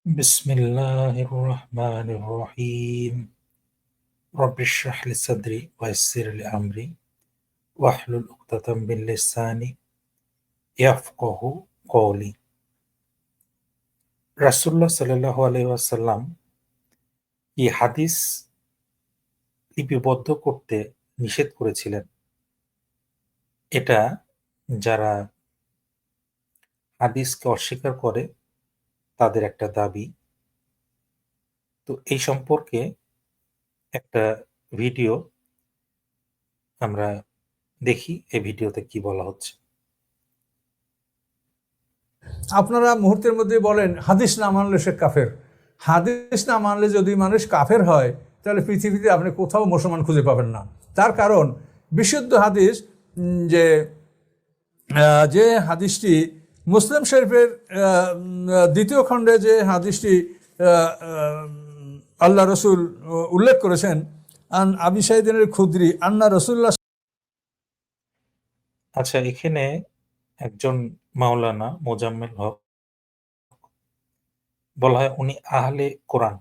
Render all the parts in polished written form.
بسم الله الرحمن الرحيم رب اشرح لي صدري ويسر لي أمري واحلل عقدة من لساني يفقه قولي রাসূলুল্লাহ সাল্লাল্লাহু আলাইহি ওয়াসাল্লাম এই হাদিস লিপিবদ্ধ করতে নিষেধ করেছিলেন। এটা যারা হাদিসকে অস্বীকার করে তাদের একটা দাবি। তো এই সম্পর্কে একটা ভিডিও আমরা দেখি এই ভিডিওতে কি বলা হচ্ছে। আপনারা মুহূর্তের মধ্যে বলেন হাদিস না মানলে সে কাফের। হাদিস না মানলে যদি মানুষ কাফের হয় তাহলে পৃথিবীতে আপনি কোথাও মুসলমান খুঁজে পাবেন না। তার কারণ বিশুদ্ধ হাদিস যে যে হাদিসটি মুসলিম শরীফের দ্বিতীয় খণ্ডে যে হাদিসটি আল্লাহ রসুল উল্লেখ করেছেন, আন আবি সাইদিন খুদরি আন্না রসুল্লাহ। আচ্ছা, এখানে একজন মাওলানা মোজাম্মেল হক বলা হয় উনি আহলে কোরআন।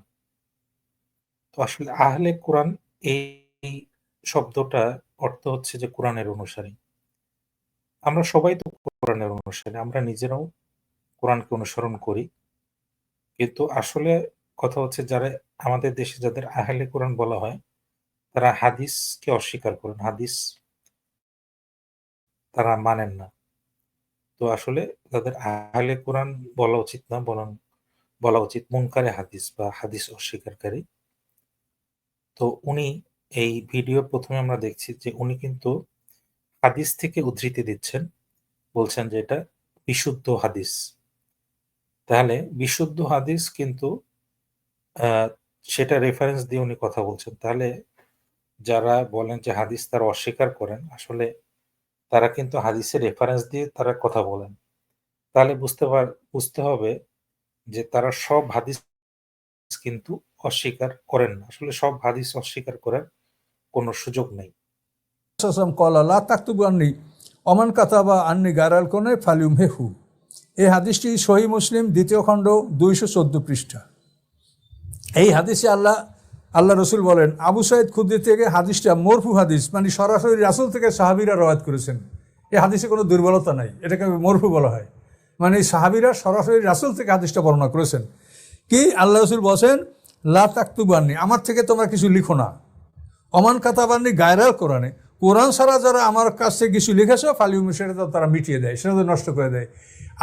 তো আসলে আহলে কোরআন এই শব্দটা অর্থ হচ্ছে যে কোরআনের অনুসারী। আমরা সবাই তো কোরআনের অনুসারী। আমরা নিজেরাও কোরআনকে অনুসরণ করি। কিন্তু আসলে কথা হচ্ছে যারা আমাদের দেশে যাদের আহলে কোরআন বলা হয়, তারা হাদিসকে অস্বীকার করেন। হাদিস তারা মানেন না। তো আসলে তাদের আহলে কোরআন বলা উচিত না, বরং বলা উচিত মুনকারে হাদিস বা হাদিস অস্বীকারী। তো উনি এই ভিডিও ১ম এ আমরা দেখছি যে উনি কিন্তু হাদিস থেকে উদ্ধৃতি দিচ্ছেন। বলছেন যে এটা বিশুদ্ধ হাদিস। তাহলে বিশুদ্ধ হাদিস কিন্তু আ সেটা রেফারেন্স দিয়ে উনি কথা বলছেন। তাহলে যারা বলেন যে হাদিস তারা অস্বীকার করেন, আসলে তারা কিন্তু হাদিসের রেফারেন্স দিয়ে তারা কথা বলেন। তাহলে বুঝতে হবে যে তারা সব হাদিস কিন্তু অস্বীকার করেন না। আসলে সব হাদিস অস্বীকার করার কোনো সুযোগ নেই। কলা লা তাকতুবু আন্নি অমান কাতাবা আন্নি গারাল কোনে ফালিউম হেহু। এই হাদিসটি সহি মুসলিম দ্বিতীয় খণ্ড ২১৪ পৃষ্ঠা। এই হাদিসে আল্লাহ রসুল বলেন, আবু সাইদ খুদ্রি থেকে হাদিসটা মরফু হাদিস, মানে সরাসরি রাসুল থেকে সাহাবিরা রওয়ায়াত করেছেন। এই হাদিসে কোনো দুর্বলতা নাই, এটাকে মরফু বলা হয়। মানে সাহাবিরা সরাসরি রাসুল থেকে হাদিসটা বর্ণনা করেছেন। কি আল্লাহ রসুল বলছেন, লা তাকতুবান্নি, আমার থেকে তোমরা কিছু লিখো না। অমান কাতাবান্নি গায়রাল কোরআনে, কোরআন ছাড়া যারা আমার কাছে কিছু লিখেছ ফালিউম, সেটা তো তারা মিটিয়ে দেয়, সেটা তো নষ্ট করে দেয়।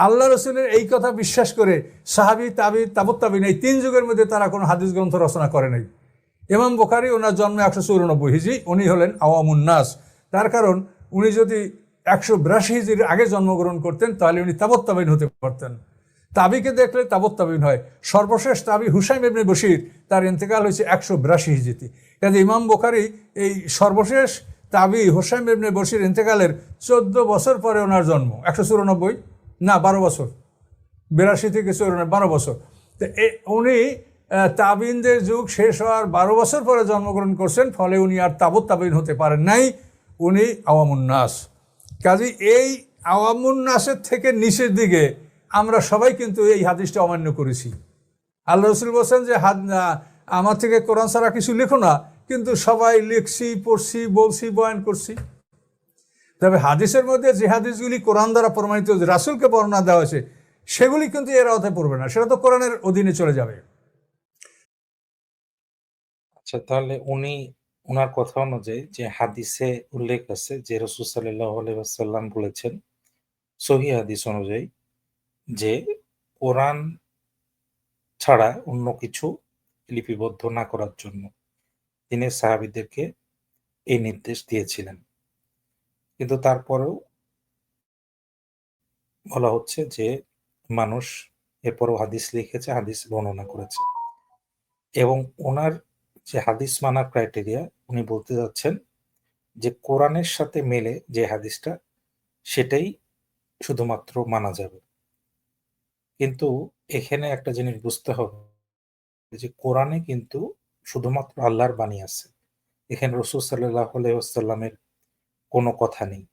আল্লাহ রসুলের এই কথা বিশ্বাস করে সাহাবি তাবি তাবুত তাবিন এই ৩ যুগের মধ্যে তারা কোনো হাদিস গ্রন্থ রচনা করে নাই। ইমাম বুখারী, ওনার জন্ম ১৯৪ হিজরি, উনি হলেন আওয়ামুন নাস। তার কারণ উনি যদি ১৮২ হিজরির আগে জন্মগ্রহণ করতেন তাহলে উনি তাবুত তাবিন হতে পারতেন। তাবিকে দেখলে তাবুত তাবিন হয়। সর্বশেষ তাবি হুসাইম ইবনে বশির, তার ইন্তেকাল হয়েছে ১৮২ হিজরিতে। কাজে ইমাম বুখারী এই সর্বশেষ তাবি হুসাইম ইবনে বশির ইন্তেকালের ১৪ বছর পরে ওনার জন্ম। ১৯৪ না ১২ বছর, ৮২ থেকে ৯৪, ১২ বছর। তো উনি তাবিনদের যুগ শেষ হওয়ার ১২ বছর পরে জন্মগ্রহণ করছেন, ফলে উনি আর তাবুত তাবিন হতে পারেন নাই, উনি আওয়ামুন নাস। কাজে এই আওয়ামুন নাসের থেকে নিচের দিকে আমরা সবাই কিন্তু এই হাদিসটা অমান্য করেছি। আল্লাহ রসুল বলছেন যে আমার থেকে কোরআন ছাড়া কিছু লিখো না, কিন্তু সবাই লিখছি, পড়ছি, বলছি, বয়ান করছি। তবে হাদিসের মধ্যে যে হাদিসগুলি কোরআন দ্বারা প্রমাণিত, রাসূলকে বর্ণনা দেওয়া হয়েছে, সেগুলি কিন্তু এর আওতায় পড়বে না, সেটা তো কোরআনের অধীনে চলে যাবে। আচ্ছা, তাহলে উনার কথা অনুযায়ী যে হাদিসে উল্লেখ আছে যে রাসূল সাল্লাল্লাহু আলাইহি ওয়াসাল্লাম বলেছেন সহিহ হাদিস অনুযায়ী যে কোরআন ছাড়া অন্য কিছু লিপিবদ্ধ না করার জন্য তিনি সাহাবীদেরকে এই নির্দেশ দিয়েছিলেন। কিন্তু তারপরেও বলা হচ্ছে যে মানুষ এরপরও হাদিস লিখেছে, হাদিস বর্ণনা করেছে। এবং উনার যে হাদিস মানার ক্রাইটেরিয়া, উনি বলতে যাচ্ছেন যে কোরআনের সাথে মেলে যে হাদিসটা সেটাই শুধুমাত্র মানা যাবে। কিন্তু এখানে একটা জিনিস বুঝতে হবে যে কোরআনে কিন্তু শুধুমাত্র আল্লাহর বাণী আছে। এখানে রাসূল সাল্লাল্লাহু আলাইহি ওয়াসাল্লামের কোনো কথা নেই।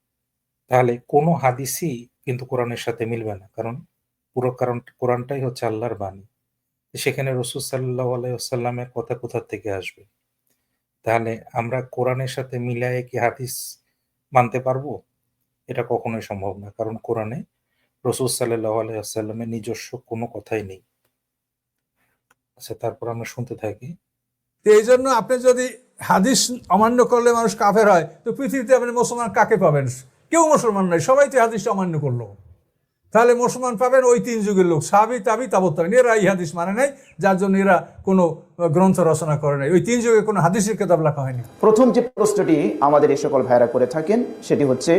তাহলে কোনো হাদিসই কিন্তু কোরআনের সাথে মিলবে না। কারণ পুরো কোরআনটাই হচ্ছে আল্লাহর বাণী। সেখানে রাসূল সাল্লাল্লাহু আলাইহি ওয়াসাল্লামের কথা কোথা থেকে আসবে? তাহলে আমরা কোরআনের সাথে মিলায়ে কি হাদিস মানতে পারবো? এটা কখনোই সম্ভব না। কারণ কোরআনে রাসূল সাল্লাল্লাহু আলাইহি ওয়াসাল্লামের নিজস্ব কোনো কথাই নেই। আচ্ছা, তারপর আমরা শুনতে থাকি। তো এই জন্য আপনি যদি হাদিস অমান্য করলে মানুষ কাফের হয়, তো পৃথিবীতে আপনি মুসলমান কাকে পাবেন? কেউ মুসলমান নাই, সবাই তো হাদিস অমান্য করলো। তাহলে মুসলমান পাবেন ওই তিন যুগের লোক, সাহাবী তাবী তাবৎ তাবীন। এরা এই হাদিস মানে নাই, যার জন্য এরা কোনো গ্রন্থ রচনা করে নাই। ওই তিন যুগে কোনো হাদিসের কিতাব লেখা হয়নি। প্রথম যে প্রশ্নটি আমাদের এই সকল ভাইরা করে থাকেন সেটি হচ্ছে,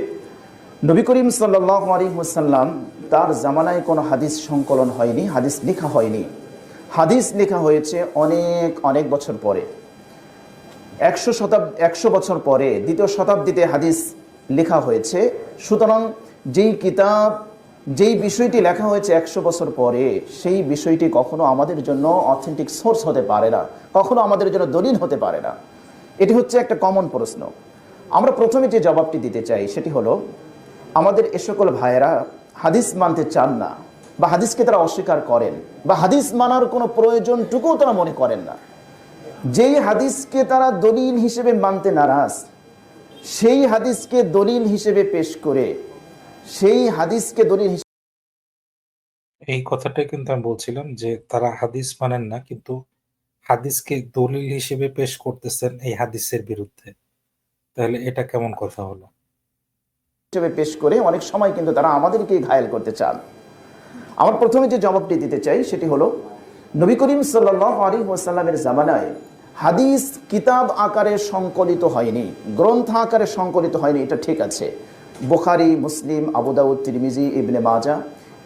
নবী করিম সাল্লাল্লাহু আলাইহি ওয়াসাল্লাম তার জামানায় কোনো হাদিস সংকলন হয়নি, হাদিস লেখা হয়নি। হাদিস লেখা হয়েছে অনেক অনেক বছর পরে, 100 বছর পরে, দ্বিতীয় শতাব্দীতে হাদিস লেখা হয়েছে। সুতরাং যেই কিতাব, যেই বিষয়টি লেখা হয়েছে 100 বছর পরে, সেই বিষয়টি কখনো আমাদের জন্য অথেন্টিক সোর্স হতে পারে না, কখনো আমাদের জন্য দলিল হতে পারে না। এটি হচ্ছে একটা কমন প্রশ্ন। আমরা প্রথমে যে জবাবটি দিতে চাই সেটি হলো, আমাদের এ সকল ভাইয়েরা হাদিস মানতে চান না, বা হাদিসকে তারা অস্বীকার করেন, বা হাদিস মানার কোনো প্রয়োজনটুকুও তারা মনে করেন না। যেই হাদিসকে তারা দলিল হিসেবে মানতে নারাজ, সেই হাদিসকে দলিল হিসেবে পেশ করে, সেই হাদিসকে দলিল এই কথাটাই কিন্তু আমি বলছিলাম যে তারা হাদিস মানেন না, কিন্তু হাদিসকে দলিল হিসেবে পেশ করতেছেন এই হাদিসের বিরুদ্ধে। তাহলে এটা কেমন কথা হলো? হিসেবে পেশ করে অনেক সময় কিন্তু তারা আমাদেরকে ঘায়েল করতে চান। আমার প্রথমে যে জবাবটি দিতে চাই সেটি হলো, নবী করিম সাল্লাল্লাহু আলাইহি ওয়াসাল্লামের জামানায় হাদিস কিতাব আকারে সংকলিত হয়নি, গ্রন্থ আকারে সংকলিত হয়নি, এটা ঠিক আছে। বুখারী, মুসলিম, আবু দাউদ, তিরমিজি, ইবনে মাজাহ,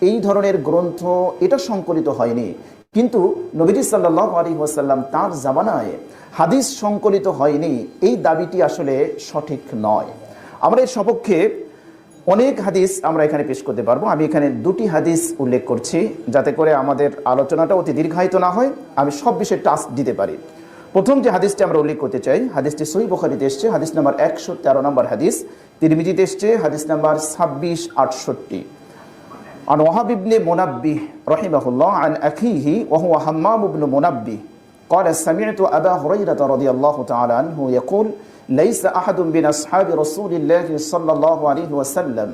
এই ধরনের গ্রন্থ এটা সংকলিত হয়নি। কিন্তু নবীজি সাল্লাল্লাহু আলাইহি ওয়াসাল্লাম তার জামানায় হাদিস সংকলিত হয়নি, এই দাবিটি আসলে সঠিক নয়। আমরা এর সপক্ষে অনেক হাদিস আমরা এখানে পেশ করতে পারবো। আমি এখানে দুটি হাদিস উল্লেখ করছি, যাতে করে আমাদের আলোচনাটা অতি দীর্ঘায়িত না হয়, আমি সব বিষয়ে টাচ দিতে পারি। প্রথম যে হাদিসটি আমরা উল্লেখ করতে চাই, হাদিসটি সহিহ বুখারীতে এসছে, হাদিস নাম্বার 113 নম্বর হাদিস। তিরমিজিতে এসছে হাদিস নাম্বার 2668। عن وهب بن منبه رحمه الله عن أخيه وهو حمام بن منبه قال سمعت أبا هريرة رضي الله تعالى عنه يقول ليس أحد من أصحاب رسول الله صلى الله عليه وسلم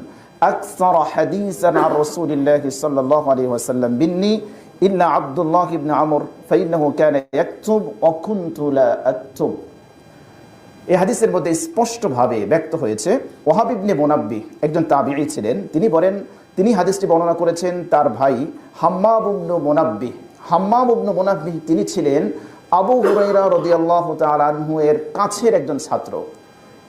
أكثر حديثا عن رسول الله صلى الله عليه وسلم مني إلا عبد الله بن عمرو فإنه كان يكتب وكنت لا أكتب। এই হাদিসের মধ্যে স্পষ্টভাবে ব্যক্ত হয়েছে, ওয়াহাব ইবনে মুনাব্বিহ একজন তাবিঈ ছিলেন। তিনি বলেন, তিনি হাদিসটি বর্ণনা করেছেন তার ভাই হাম্মাম ইবনে মুনাব্বিহ। হাম্মাম ইবনে মুনাব্বিহ তিনি ছিলেন আবু হুরায়রা রাদিয়াল্লাহু তাআলা আনহু এর কাছের একজন ছাত্র,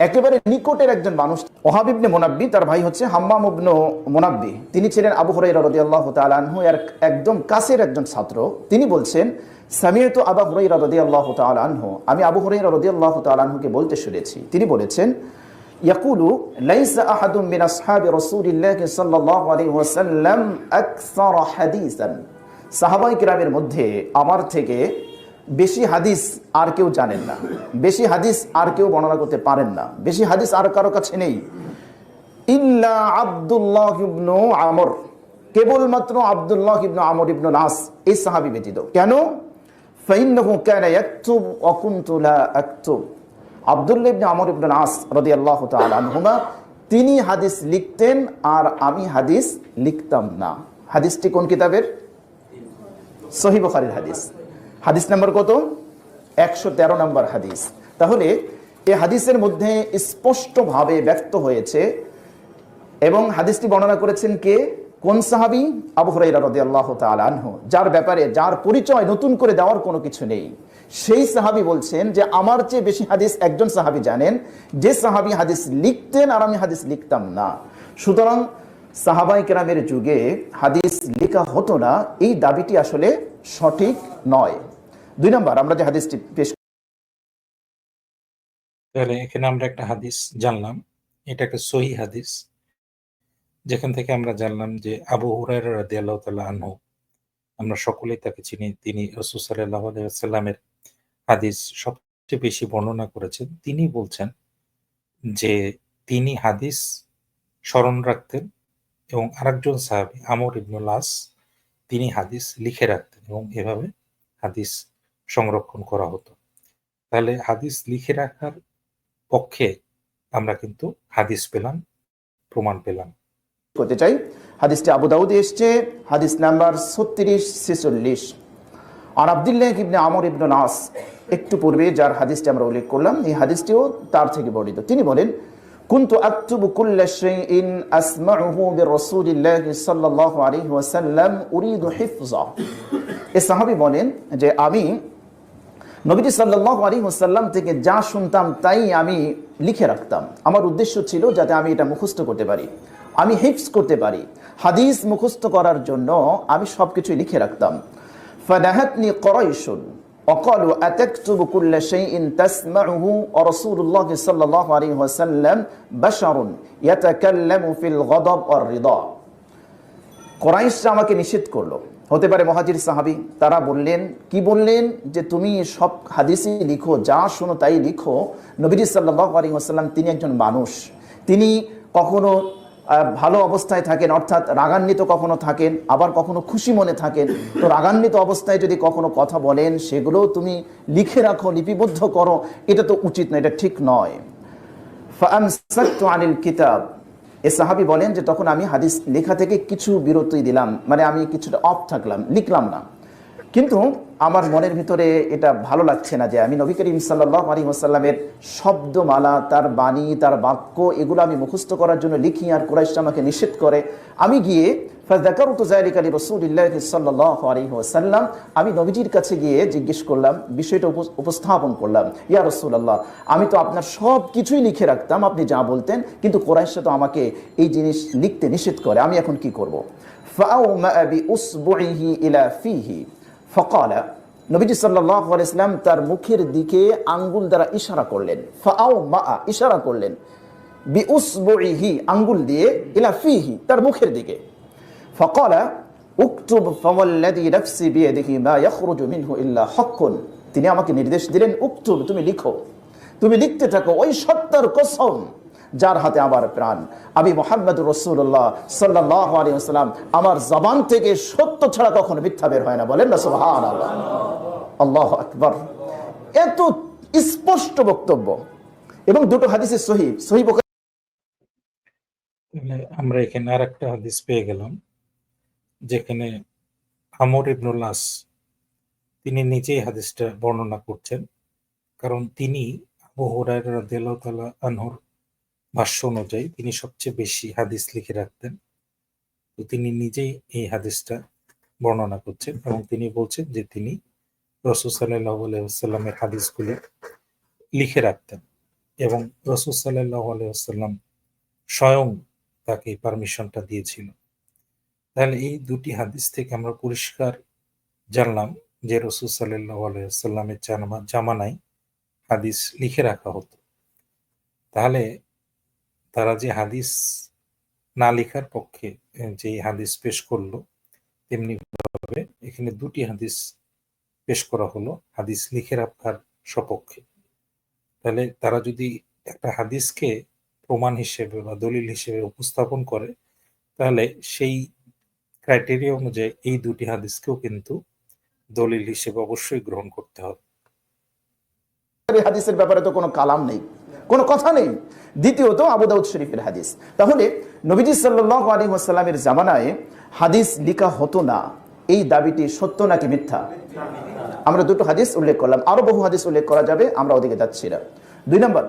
একেবারে নিকটের একজন মানুষ। ওয়াহাব ইবনে মুনাব্বিহ তার ভাই হচ্ছে হাম্মাম ইবনে মুনাব্বিহ, তিনি ছিলেন আবু হুরায়রা রাদিয়াল্লাহু তাআলা আনহু এর একদম কাছের একজন ছাত্র। তিনি বলছেন, সামিআতু আবু হুরায়রা রাদিয়াল্লাহু তাআলা আনহু, আমি আবু হুরায়রা রাদিয়াল্লাহু তাআলা আনহুকে বলতে শুনেছি, তিনি বলেছেন, ইয়াকুলু লাইসা আহাদুম মিন আসহাবি রাসূলিল্লাহি সাল্লাল্লাহু আলাইহি ওয়াসাল্লাম আকসার হাদিসান, সাহাবায়ে কিরামের মধ্যে আমার থেকে বেশি হাদিস আর কেউ জানেন না, বেশি হাদিস আর কেউ বর্ণনা করতে পারেন না, বেশি হাদিস আর কারো কাছে নেই। ইল্লা আব্দুল্লাহ ইবনু আমর, কেবলমাত্র আব্দুল্লাহ ইবনু আমর ইবনুল আস, এই সাহাবী ব্যতীত। কেন? ফাইন্নাহু কানা ইয়াকতুব ওয়া কুনতু লা আকতুব। আব্দুল্লাহ ইবনে আমর ইবনুল আস রাদিয়াল্লাহু তাআলা আনহুমা, তিনি হাদিস লিখতেন আর আমি হাদিস লিখতাম না। হাদিসটি কোন কিতাবের? সহিহ বুখারীর হাদিস। হাদিস নাম্বার কত? 113 নম্বর হাদিস। তাহলে এই হাদিসের মধ্যে স্পষ্টভাবে ব্যক্ত হয়েছে, এবং হাদিসটি বর্ণনা করেছেন কে? কোন সাহাবী? আবু হুরায়রা রাদিয়াল্লাহু তাআলা আনহু, যার ব্যাপারে, যার পরিচয় নতুন করে দেওয়ার কোনো কিছু নেই। সেই সাহাবী বলছেন যে আমার চেয়ে বেশি হাদিস একজন সাহাবী জানেন, যে সাহাবী হাদিস লিখতেন আর আমি হাদিস লিখতাম না। সুতরাং সাহাবায়ে কেরামের যুগে হাদিস লেখা হতো না, এই দাবিটি আসলে সঠিক নয়। 2 নম্বর, আমরা যে হাদিসটি পেশ, তাহলে এখানে আমরা একটা হাদিস জানলাম, এটা একটা সহিহ হাদিস, যেখান থেকে আমরা জানলাম যে আবু হুরায়রা রাদিয়াল্লাহু তাআলা আনহু, আমরা সকলেই তাকে চিনি, তিনি রাসূল সাল্লাল্লাহু আলাইহি ওয়াসাল্লামের হাদিস সবচেয়ে বেশি বর্ণনা করেছেন। তিনি বলছেন যে তিনি হাদিস স্মরণ রাখতেন, এবং আরেকজন সাহাবী আমর ইবনুল আস, তিনি হাদিস লিখে রাখতেন, এবং এভাবে হাদিস সংরক্ষণ করা হতো। তাহলে হাদিস লিখে রাখার পক্ষে আমরা কিন্তু হাদিস পেলাম, প্রমাণ পেলাম। করতে চাই, হাদিসটি আবু দাউদে এসছে, হাদিস নাম্বার 36-46। আর আব্দুল্লাহ ইবনে আমর ইবনে নাস, একটু পূর্বে যার হাদিসটি আমরা উল্লেখ করলাম, এই হাদিসটিও তার থেকে বর্ণিত। তিনি বলেন, কুনতু আকতুবু কুল্লা শাইইন আসমাউহু বিরাসূলিল্লাহি সাল্লাল্লাহু আলাইহি ওয়াসাল্লাম উরিদু হিফযা। এই সাহাবী বলেন যে আমি নবীজি সাল্লাল্লাহু আলাইহি ওয়াসাল্লাম থেকে যা শুনতাম তাই আমি লিখে রাখতাম। আমার উদ্দেশ্য ছিল যাতে আমি এটা মুখস্থ করতে পারি, আমি হিফজ করতে পারি। হাদিস মুখস্থ করার জন্য আমি সবকিছু লিখে রাখতাম। ফানাহাতনি কুরাইশুন وقالوا أتكتب كل شيء تسمعه ورسول الله صلى الله عليه وسلم بشر يتكلم في الغضب والرضا। কুরাইশরা আমাকে নিষেধ করলো, হতে পারে মুহাজির সাহাবী, তারা বললেন, কি বললেন, যে তুমি সব হাদিসই লিখো, যা শোনো তাই লিখো। নবীজি সাল্লাল্লাহু আলাইহি ওয়াসাল্লাম তিনি একজন মানুষ, তিনি কখনো ভালো অবস্থায় থাকেন, অর্থাৎ রাগান্বিত কখনো থাকেন, আবার কখনো খুশি মনে থাকেন। তো রাগান্বিত অবস্থায় যদি কখনো কথা বলেন, সেগুলো তুমি লিখে রাখো, লিপিবদ্ধ করো, এটা তো উচিত না, এটা ঠিক নয়। ফাআমসাকতু আনিল কিতাব। এ সাহাবী বলেন যে তখন আমি হাদিস লেখা থেকে কিছু বিরতি দিলাম, মানে আমি কিছুটা অফ থাকলাম, লিখলাম না। কিন্তু আমার মনের ভিতরে এটা ভালো লাগছে না যে আমি নবী করিম সাল্লাল্লাহু আলাইহি ওয়াসাল্লামের শব্দমালা, তার বাণী, তার বাক্য, এগুলো আমি মুখস্থ করার জন্য লিখি, আর কুরাইশরা আমাকে নিষেধ করে। আমি গিয়ে ফাযাকারতু যালিকা লিরাসূলিল্লাহি সাল্লাল্লাহু আলাইহি ওয়াসাল্লাম, আমি নবীজির কাছে গিয়ে জিজ্ঞেস করলাম, বিষয়টা উপস্থাপন করলাম, ইয়া রাসূলুল্লাহ, আমি তো আপনার সব কিছুই লিখে রাখতাম, আপনি যা বলতেন, কিন্তু কুরাইশরা তো আমাকে এই জিনিস লিখতে নিষেধ করে, আমি এখন কি করব? ফাআউমা বিউসবুইহি ইলা ফিহি ফাকালা। নবীজি সাল্লাল্লাহু আলাইহি ওয়াসাল্লাম তার মুখের দিকে আঙ্গুল দ্বারা ইশারা করলেন, ফাআউমা, ইশারা করলেন, বিউসবুইহি, আঙ্গুল দিয়ে, ইলা ফিহি, তার মুখের দিকে। ফাকালা উকতুব ফাওয়াল্লাযী নাফসি বিয়াদিহি মা ইয়াখরুজু মিনহু ইল্লা হাক্কুন। তিনি আমাকে নির্দেশ দিলেন, উকতুব, তুমি লিখো, তুমি লিখতে থাকো, ওই সত্তার কসম যার হাতে আমার প্রাণ, আমি মুহাম্মদুর রাসূলুল্লাহ সাল্লাল্লাহু আলাইহি ওয়াসাল্লাম, আমার জবান থেকে সত্য ছাড়া কখনো মিথ্যা বের হয় না। বলেন না সুবহানাল্লাহ, আল্লাহু আকবার। এত স্পষ্ট বক্তব্য, এবং দুটো হাদিসে সহিহ বুখারী। আমরা এখানে আরেকটা হাদিস পেয়ে গেলাম, যেখানে আমর ইবনুল আস তিনি নিজেই হাদিসটা বর্ণনা করছেন, কারণ তিনি আবু হুরায়রা রাদিয়াল্লাহু তাআলা আনহুর ভাষ্য অনুযায়ী তিনি সবচেয়ে বেশি হাদিস লিখে রাখতেন। তো তিনি নিজেই এই হাদিসটা বর্ণনা করছেন, এবং তিনি বলছেন যে তিনি রাসূল সাল্লাল্লাহু আলাইহি ওয়াসাল্লামের হাদিসগুলো লিখে রাখতেন, এবং রাসূল সাল্লাল্লাহু আলাইহি ওয়াসাল্লাম স্বয়ং তাকে পারমিশনটা দিয়েছিল। তাহলে এই দুটি হাদিস থেকে আমরা পরিষ্কার জানলাম যে রাসূল সাল্লাল্লাহু আলাইহি ওয়াসাল্লামের জামানায় হাদিস লিখে রাখা হতো। তাহলে তারা যে হাদিস না লেখার পক্ষে যে হাদিস পেশ করলো, তেমনি ভাবে এখানে দুটি হাদিস পেশ করা হলো হাদিস লিখে রাখার সপক্ষে। তাহলে তারা যদি একটা হাদিসকে প্রমাণ হিসেবে বা দলিল হিসেবে উপস্থাপন করে, তাহলে সেই ক্রাইটেরিয়া অনুযায়ী এই দুটি হাদিসকেও কিন্তু দলিল হিসেবে অবশ্যই গ্রহণ করতে হবে। হাদিসের ব্যাপারে তো কোনো কালাম নেই, কোনো কথা নেই। দ্বিতীয়ত আবু দাউদ শরীফের হাদিস। তাহলে নবীজি সাল্লাল্লাহু আলাইহি ওয়াসাল্লামের জামানায় হাদিস লেখা হতো না, এই দাবিটি সত্য নাকি মিথ্যা? আমরা দুটো হাদিস উল্লেখ করলাম, আরো বহু হাদিস উল্লেখ করা যাবে, আমরা ওদিকে যাচ্ছি না। 2 নম্বর,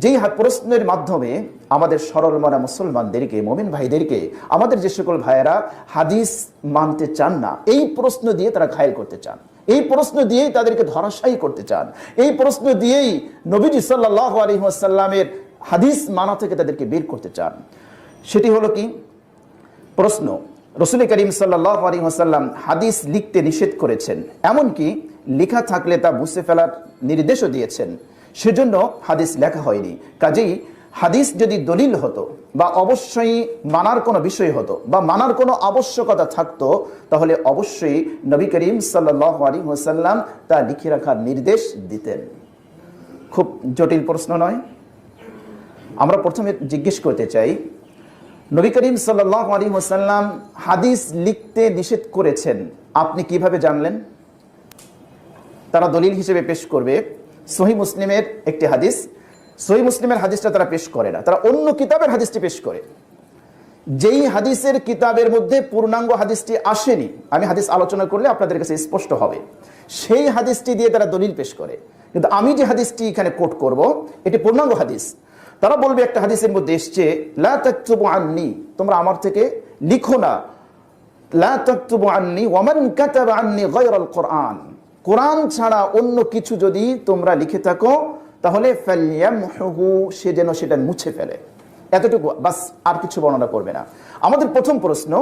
যেই প্রশ্নের মাধ্যমে আমাদের সরল মনা মুসলমানদেরকে, মুমিন ভাইদেরকে, আমাদের যে সকল ভাইয়েরা হাদিস মানতে চান না, এই প্রশ্ন দিয়ে তারা ঘায়েল করতে চান, এই প্রশ্ন দিয়েই তাদেরকে ধরাশায়ী করতে চান, এই প্রশ্ন দিয়েই নবীজি সাল্লাল্লাহু আলাইহি ওয়াসাল্লামের হাদিস মানা থেকে তাদেরকে বের করতে চান। সেটি হলো কি? প্রশ্ন, রাসূল করিম সাল্লাল্লাহু আলাইহি ওয়াসাল্লাম হাদিস লিখতে নিষেধ করেছেন, এমনকি লেখা থাকলে তা মুছে ফেলার নির্দেশও দিয়েছেন, সেজন্য হাদিস লেখা হয়নি। কাজেই হাদিস যদি দলিল হতো বা অবশ্যই মানার কোনো বিষয় হতো বা মানার কোনো আবশ্যকতা থাকতো, তাহলে অবশ্যই নবী করিম সাল্লাল্লাহু আলাইহি ওয়াসাল্লাম তা লিখে রাখার নির্দেশ দিতেন। খুব জটিল প্রশ্ন নয়? আমরা প্রথমে জিজ্ঞেস করতে চাই, নবী করিম সাল্লাল্লাহু আলাইহি ওয়াসাল্লাম হাদিস লিখতে নিষেধ করেছেন, আপনি কিভাবে জানলেন? তারা দলিল হিসেবে পেশ করবে সহিহ মুসলিমের একটি হাদিস। সহিহ মুসলিমের হাদিসটা তারা পেশ করে না, তারা অন্য কিতাবের হাদিসটি পেশ করে। যেই হাদিসের কিতাবের মধ্যে পূর্ণাঙ্গ হাদিসটি আসেনি, আমি হাদিস আলোচনা করলে আপনাদের কাছে স্পষ্ট হবে, সেই হাদিসটি দিয়ে তারা দলিল পেশ করে। কিন্তু আমি যে হাদিসটি এখানে কোট করব এটি পূর্ণাঙ্গ হাদিস। তারা বলবে একটা হাদিসের মধ্যে এসছে লা তাকতুবু আন্নি, তোমরা আমার থেকে লিখো না, লা তাকতুবু আন্নি ওয়া মান কাতাবা আন্নি গায়রাল কোরআন, কোরআন ছাড়া অন্য কিছু যদি তোমরা লিখে থাকো তাহলে ফালইয়ামহুহু, সে যেন সেটা মুছে ফেলে। এতটুকু বাস, আর কিছু বর্ণনা করবে না। আমাদের প্রথম প্রশ্ন,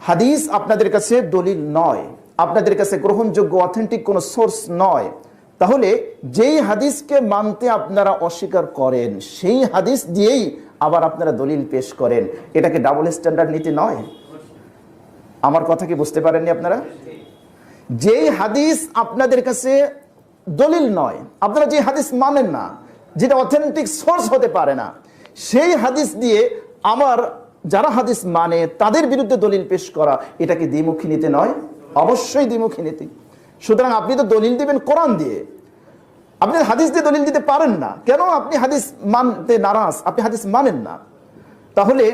হাদিস আপনাদের কাছে দলিল নয়, আপনাদের কাছে গ্রহণযোগ্য অথেন্টিক কোনো সোর্স নয়, তাহলে যেই হাদিসকে মানতে আপনারা অস্বীকার করেন সেই হাদিস দিয়েই আবার আপনারা দলিল পেশ করেন, এটাকে ডাবল স্ট্যান্ডার্ড নীতি নয়? আমার কথা কি বুঝতে পারেননি আপনারা? যেই হাদিস আপনাদের কাছে দলিল নয়, আপনারা যে হাদিস মানেন না, যেটা অথেন্টিক সোর্স হতে পারে না, সেই হাদিস দিয়ে আমার যারা হাদিস মানে তাদের বিরুদ্ধে দলিল পেশ করা, এটাকে দ্বিমুখী নীতি নয়? অবশ্যই দ্বিমুখী নীতি। সুতরাং আপনি তো দলিল দিবেন কোরআন দিয়ে, আপনি হাদিস দিয়ে দলিল দিতে পারেন না। কেন? আপনি হাদিস মানতে নারাজ, আপনি হাদিস মানেন না। তাহলে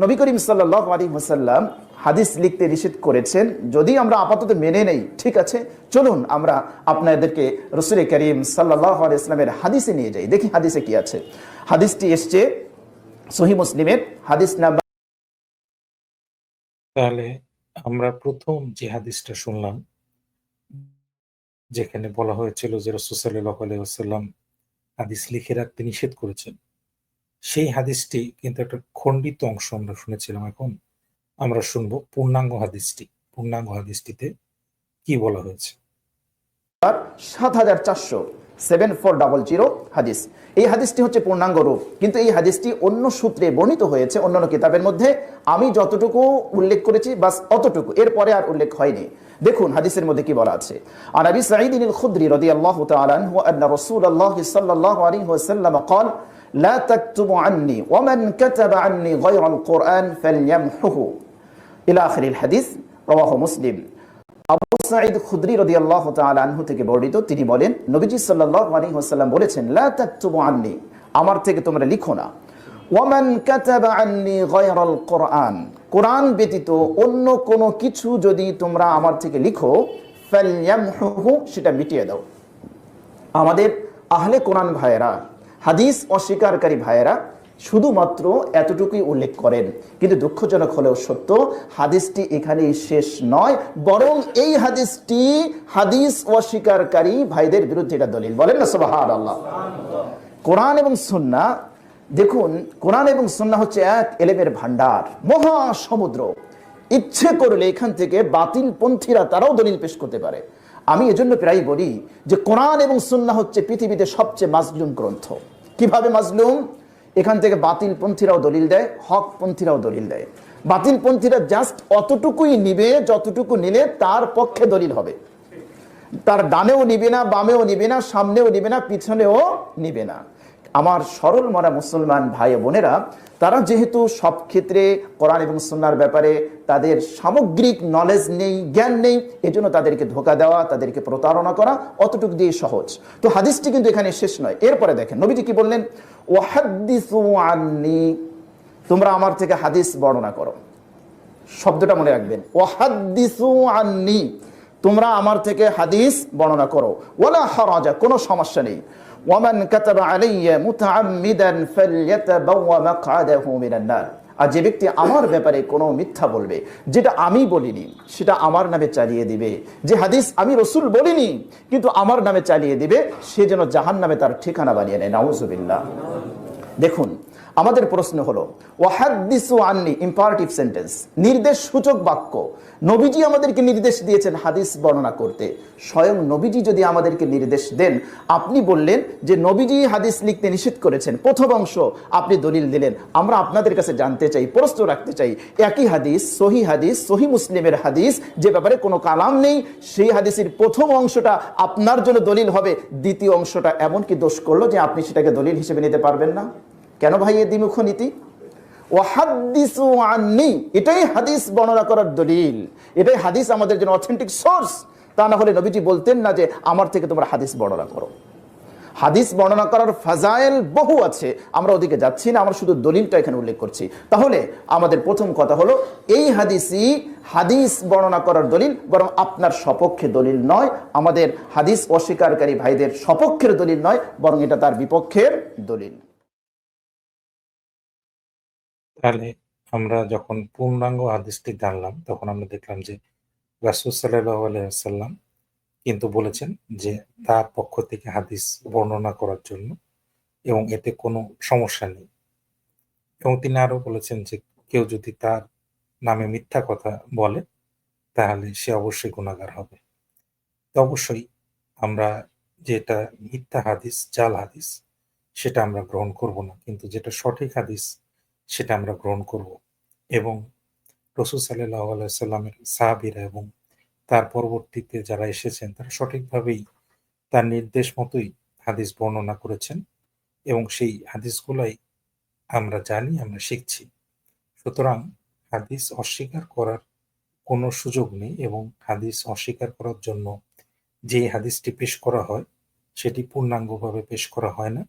নবী করিম সাল্লাল্লাহু আলাইহি ওয়াসাল্লাম হাদিস লিখতে নিষেধ করেছেন, যদি আমরা আপাতত মেনে নেই, ঠিক আছে, চলুন আমরা আপনাদেরকে রাসূল করিম সাল্লাল্লাহু আলাইহি ওয়াসাল্লামের হাদিসে নিয়ে যাই, দেখি হাদিসে কি আছে। হাদিসটি এসছে সহিহ মুসলিমের হাদিস নাম্বার। তাহলে আমরা প্রথম যে হাদিসটা শুনলাম, যেখানে বলা হয়েছিল যে রাসূল সাল্লাল্লাহু আলাইহি ওয়াসাল্লাম হাদিস লিখে রাখতে নিষেধ করেছেন, সেই হাদিসটি কিন্তু একটা খণ্ডিত অংশ আমরা শুনেছিলাম। এখন আমরা শুনবো পূর্ণাঙ্গ হাদিসটি। পূর্ণাঙ্গ হাদিসটিতে কি বলা হয়েছে? 7400 হাদিস। এই হাদিসটি হচ্ছে পূর্ণাঙ্গ রূপ, কিন্তু এই হাদিসটি অন্য সূত্রে বর্ণিত হয়েছে অন্যান্য কিতাবের মধ্যে। আমি যতটুকু উল্লেখ করেছি বাস অতটুকু, এরপরে আর উল্লেখ হয়নি। দেখুন হাদিসের মধ্যে কি বলা আছে। আন আবি সাঈদ আল খুদরি রাদিয়াল্লাহু তাআলা আনহু আন্না রাসূলুল্লাহ সাল্লাল্লাহু আলাইহি ওয়াসাল্লাম قال لا تكتبوا عني ومن كتب عني غير القرآن فليمحه ইলা আখিরিল হাদিস, রাওয়াহু মুসলিম। আবু সাঈদ খুদরি রাদিয়াল্লাহু তাআলা আনহু থেকে বর্ণিত, তিনি বলেন নবীজি সাল্লাল্লাহু আলাইহি ওয়াসাল্লাম বলেছেন লা তাকতুবু আন্নি, আমার থেকে তোমরা লিখো না, ওয়া মান কাতাবা আন্নি গায়রাল কোরআন, কোরআন ব্যতীত অন্য কোনো কিছু যদি তোমরা আমার থেকে লিখো, ফালইয়ামহুহু, সেটা মিটিয়ে দাও। আমাদের আহলে কোরআন ভাইয়েরা, হাদিস অস্বীকারী ভাইয়েরা শুধুমাত্র এতটুকুই উল্লেখ করেন, কিন্তু দুঃখজনক হলেও সত্য, হাদিসটি এখানেই শেষ নয়, বরং এই হাদিসটি হাদিস অস্বীকারী ভাইদের বিরুদ্ধে এটা দলিল। বলেন না সুবহানাল্লাহ। কোরআন এবং সুন্নাহ, দেখুন কোরআন এবং সুন্নাহ হচ্ছে এক এলেমের ভান্ডার, মহা সমুদ্র। ইচ্ছে করলে এখান থেকে বাতিল পন্থীরা তারাও দলিল পেশ করতে পারে। আমি এজন্য প্রায় বলি যে কোরআন এবং সুন্নাহ হচ্ছে পৃথিবীতে সবচেয়ে মাজলুম গ্রন্থ। কিভাবে মাজলুম? এখান থেকে বাতিল পন্থীরাও দলিল দেয়, হক পন্থীরাও দলিল দেয়। বাতিল পন্থীরা জাস্ট অতটুকুই নিবে যতটুকু নিলে তার পক্ষে দলিল হবে, তার ডানেও নিবে না, বামেও নিবে না, সামনেও নিবে না, পিছনেও নিবে না। আমার সরল মরা মুসলমান ভাই বোনেরা, তারা যেহেতু সব ক্ষেত্রে কোরআন এবং সুন্নাহর ব্যাপারে তাদের সামগ্রিক নলেজ নেই, জ্ঞান নেই, এজন্য তাদেরকে ধোঁকা দেওয়া, তাদেরকে প্রতারণা করা অতটুকু দিয়ে সহজ। তো হাদিসটি কিন্তু এখানে শেষ নয়। এরপরে দেখেন নবীজি কি বললেন, ওয়াহাদ্দিসু আন্নি, তোমরা আমার থেকে হাদিস বর্ণনা করো। শব্দটা মনে রাখবেন, ওয়াহাদ্দিসু আন্নি, তোমরা আমার থেকে হাদিস বর্ণনা করো। ওয়ালা হারাজা, কোনো সমস্যা নেই। ওয়ামান কাতাবা আলাইয়া মুতাআম্মিদান ফালইয়াতাবাওয়া মাকআদাহু মিনান নার, আর যে ব্যক্তি আমার ব্যাপারে কোনো মিথ্যা বলবে, যেটা আমি বলিনি সেটা আমার নামে চালিয়ে দিবে, যে হাদিস আমি রাসূল বলিনি কিন্তু আমার নামে চালিয়ে দিবে, সে যেন জাহান্নামে তার ঠিকানা বানিয়ে নেয়। নাউযুবিল্লাহ। দেখুন আমাদের প্রশ্ন হলো, ওয়াহাদ্দিসু আন্নি, ইম্পারেটিভ সেন্টেন্স, নির্দেশ সূচক বাক্য। নবীজি আমাদেরকে নির্দেশ দিয়েছেন হাদিস বর্ণনা করতে। স্বয়ং নবীজি যদি আমাদেরকে নির্দেশ দেন, আপনি বললেন যে নবীজি হাদিস লিখতে নিষেধ করেছেন, প্রথম অংশ আপনি দলিল দিলেন, আমরা আপনাদের কাছে জানতে চাই, প্রশ্ন রাখতে চাই, একই হাদিস, সহিহ মুসলিমের হাদিস, যে ব্যাপারে কোনো কালাম নেই, সেই হাদিসের প্রথম অংশটা আপনার জন্য দলিল হবে, দ্বিতীয় অংশটা এমন কি দোষ করলো যে আপনি সেটাকে দলিল হিসেবে নিতে পারবেন না? কেন ভাই এই দ্বিমুখ নীতি? ওয়াহাদ্দিসু আন্নি, এটাই হাদিস বর্ণনা করার দলিল, এটাই হাদিস আমাদের জন্য অথেন্টিক সোর্স। তা না হলে নবীজি বলতেন না যে আমার থেকে তোমরা হাদিস বর্ণনা করো। হাদিস বর্ণনা করার ফাজাইল বহু আছে, আমরা ওদিকে যাচ্ছি না, আমরা শুধু দলিলটা এখানে উল্লেখ করছি। তাহলে আমাদের প্রথম কথা হলো এই হাদিসই হাদিস বর্ণনা করার দলিল, বরং আপনার সপক্ষে দলিল নয়, আমাদের হাদিস অস্বীকারী ভাইদের সপক্ষের দলিল নয়, বরং এটা তার বিপক্ষের দলিল। তাহলে আমরা যখন পূর্ণাঙ্গ হাদিসটি জানলাম, তখন আমরা দেখলাম যে রাসূল সাল্লাল্লাহু আলাইহি ওয়াসাল্লাম কিন্তু বলেছেন যে তার পক্ষ থেকে হাদিস বর্ণনা করার জন্য, এবং এতে কোনো সমস্যা নেই। এবং তিনি আরো বলেছেন যে কেউ যদি তার নামে মিথ্যা কথা বলে তাহলে সে অবশ্যই গুনাহগার হবে। তো অবশ্যই আমরা যেটা মিথ্যা হাদিস, জাল হাদিস, সেটা আমরা গ্রহণ করব না। কিন্তু যেটা সঠিক হাদিস সেটা আমরা গ্রহণ করব। এবং রাসূল সাল্লাল্লাহু আলাইহি ওয়াসাল্লামের সাহাবীরা এবং তার পরবর্তীতে যারা এসেছেন তারা সঠিকভাবেই তার নির্দেশ মতোই হাদিস বর্ণনা করেছেন, এবং সেই হাদিসগুলাই আমরা জানি, আমরা শিখছি। সুতরাং হাদিস অস্বীকার করার কোনো সুযোগ নেই, এবং হাদিস অস্বীকার করার জন্য যে হাদিসটি পেশ করা হয় সেটি পূর্ণাঙ্গভাবে পেশ করা হয় না।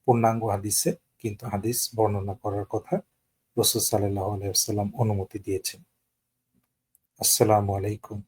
পূর্ণাঙ্গ হাদিসে কিন্তু হাদিস বর্ণনা করার কথা রাসূল সাল্লাল্লাহু আলাইহি ওয়াসাল্লাম অনুমতি দিয়েছেন। আসসালামু আলাইকুম।